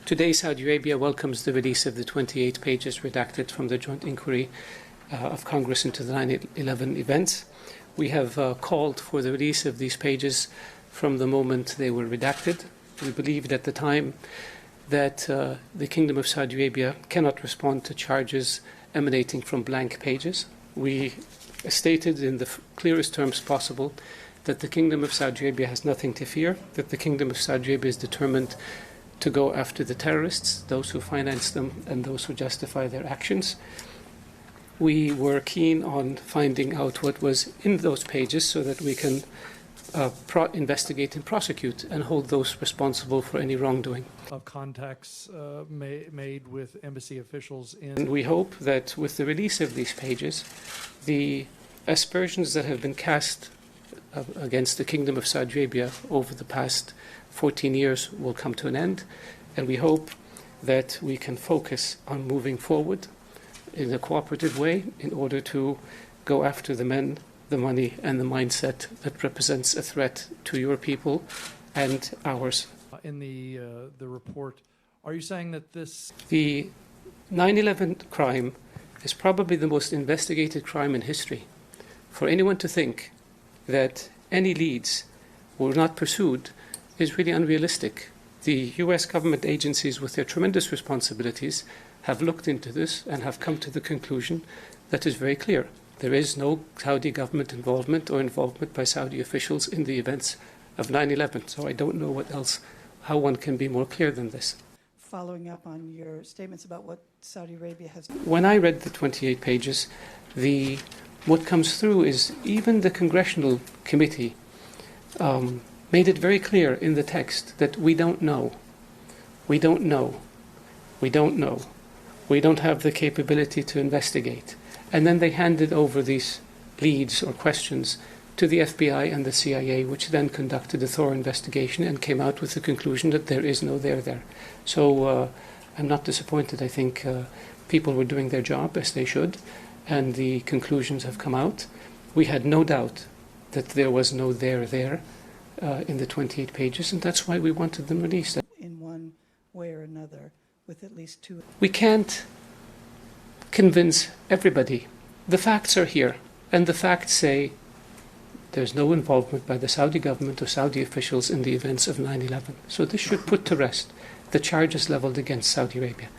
Today, Saudi Arabia welcomes the release of the 28 pages redacted from the joint inquiry of Congress into the 9/11 events. We have called for the release of these pages from the moment they were redacted. We believed at the time that the Kingdom of Saudi Arabia cannot respond to charges emanating from blank pages. We stated in the clearest terms possible that the Kingdom of Saudi Arabia has nothing to fear, that the Kingdom of Saudi Arabia is determined to go after the terrorists, those who finance them and those who justify their actions. We were keen on finding out what was in those pages so that we can investigate and prosecute and hold those responsible for any wrongdoing. Of contacts made with embassy officials in... And we hope that with the release of these pages, the aspersions that have been cast against the Kingdom of Saudi Arabia over the past 14 years will come to an end, and we hope that we can focus on moving forward in a cooperative way in order to go after the men, the money, and the mindset that represents a threat to your people and ours. In the report, are you saying that this... The 9/11 crime is probably the most investigated crime in history. For anyone to think that any leads were not pursued is really unrealistic. The US government agencies, with their tremendous responsibilities, have looked into this and have come to the conclusion that is very clear. There is no Saudi government involvement or involvement by Saudi officials in the events of 9/11. So I don't know how one can be more clear than this. Following up on your statements about what Saudi Arabia has... When I read the 28 pages, what comes through is even the congressional committee made it very clear in the text that we don't know. We don't know. We don't know. We don't have the capability to investigate. And then they handed over these leads or questions to the FBI and the CIA, which then conducted a thorough investigation and came out with the conclusion that there is no there. So I'm not disappointed. I think people were doing their job as they should, and the conclusions have come out. We had no doubt that there was no there in the 28 pages, and that's why we wanted them released. In one way or another, with at least two... We can't convince everybody. The facts are here, and the facts say there's no involvement by the Saudi government or Saudi officials in the events of 9/11. So this should put to rest the charges leveled against Saudi Arabia.